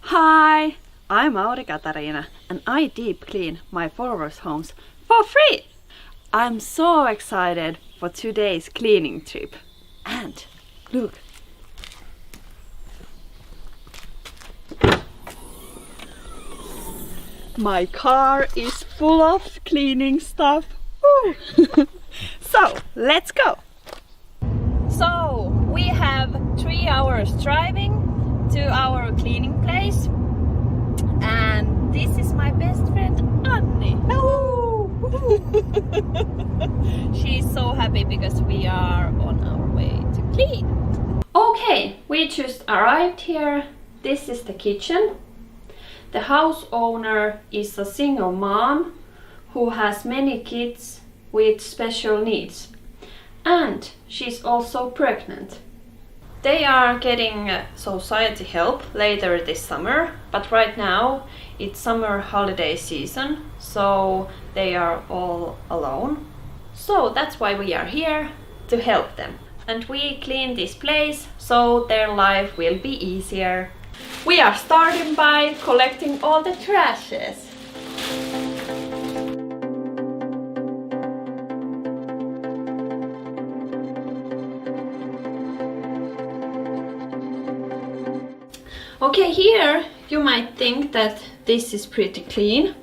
Hi, I'm Auri Katarina and I deep clean my followers' homes for free. I'm so excited for today's cleaning trip. And look. My car is full of cleaning stuff. Woo. So, let's go. So, we have 3 hours driving to our cleaning place. And this is my best friend Anni. Hello! She's so happy because we are on our way to clean. Okay, we just arrived here. This is the kitchen. The house owner is a single mom who has many kids with special needs. And she's also pregnant. They are getting society help later this summer, but right now it's summer holiday season, so they are all alone. So that's why we are here, to help them. And we clean this place so their life will be easier. We are starting by collecting all the trashes. Okay, here you might think that this is pretty clean,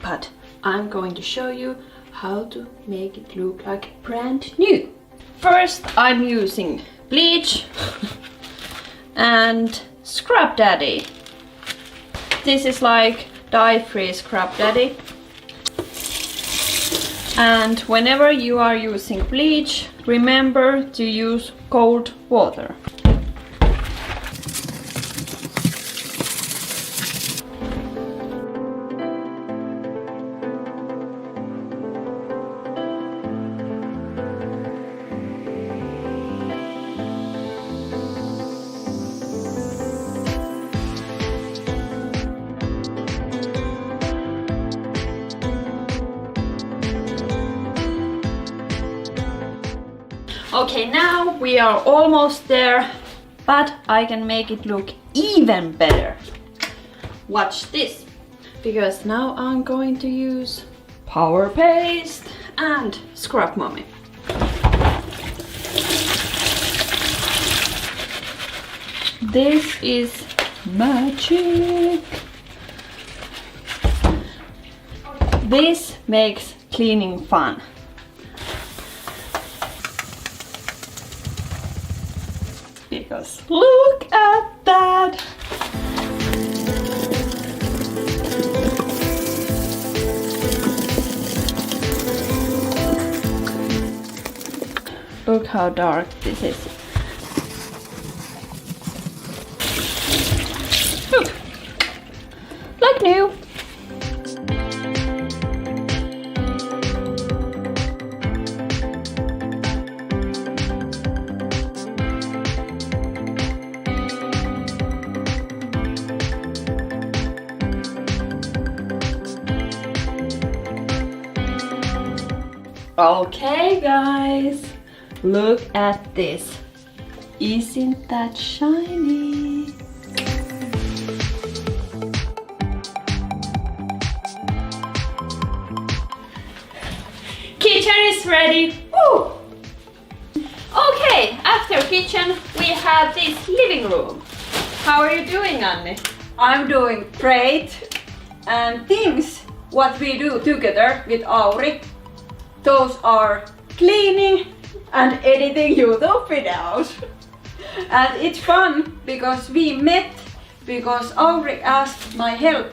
but I'm going to show you how to make it look like brand new. First, I'm using bleach and Scrub Daddy. This is like dye-free Scrub Daddy. And whenever you are using bleach, remember to use cold water. Okay, now we are almost there, but I can make it look even better. Watch this, because now I'm going to use Power Paste and Scrub Mommy. This is magic. This makes cleaning fun. Because look at that! Look how dark this is. Look! Like new! Okay guys, look at this. Isn't that shiny? Kitchen is ready. Woo! Okay, after kitchen we have this living room. How are you doing, Anni? I'm doing great, and things what we do together with Auri, those are cleaning and editing YouTube videos. And it's fun because we met because Auri asked my help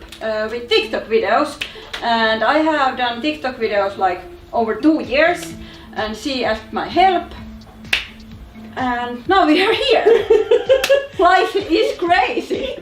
with TikTok videos, and I have done TikTok videos like over 2 years, and she asked my help, and now we are here. Life is crazy.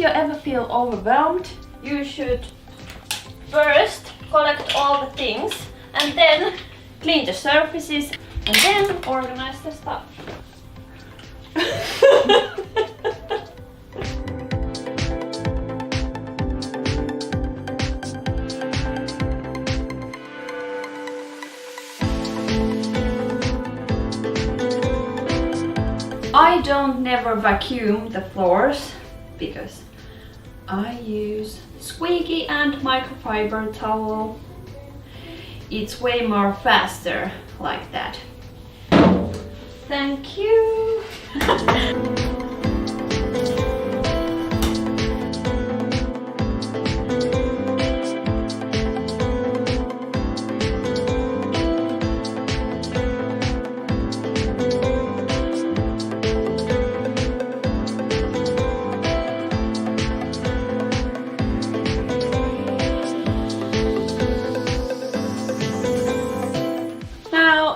you ever feel overwhelmed, you should first collect all the things and then clean the surfaces and then organize the stuff. I don't never vacuum the floors because I use squeaky and microfiber towel. It's way more faster like that. Thank you.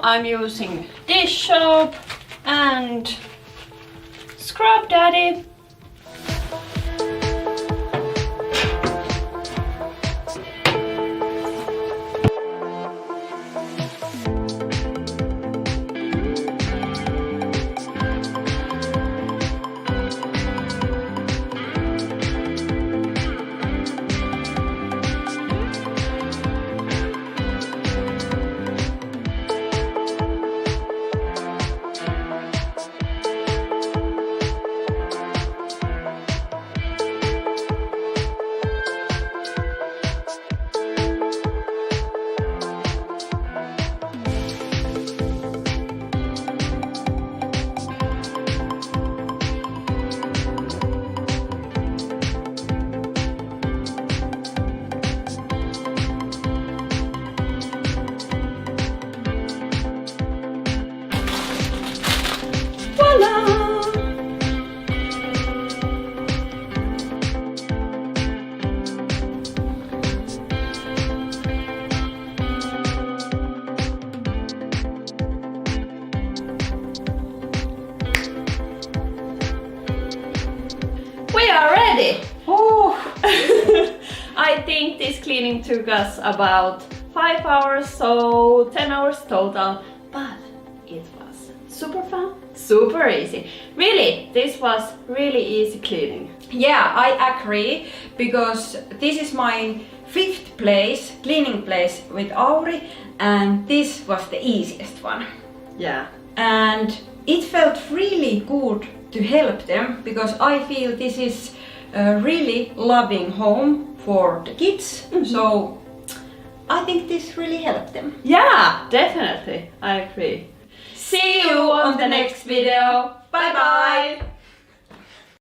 I'm using dish soap and Scrub Daddy. We are ready! Oh. I think this cleaning took us about 5 hours, so 10 hours total, but it was super fun, super easy. Really, this was really easy cleaning. Yeah, I agree, because this is my 5th cleaning place with Auri, and this was the easiest one. Yeah. And it felt really good to help them, because I feel this is a really loving home for the kids. So I think this really helped them. Yeah, definitely, I agree. See you on the next video. Bye bye!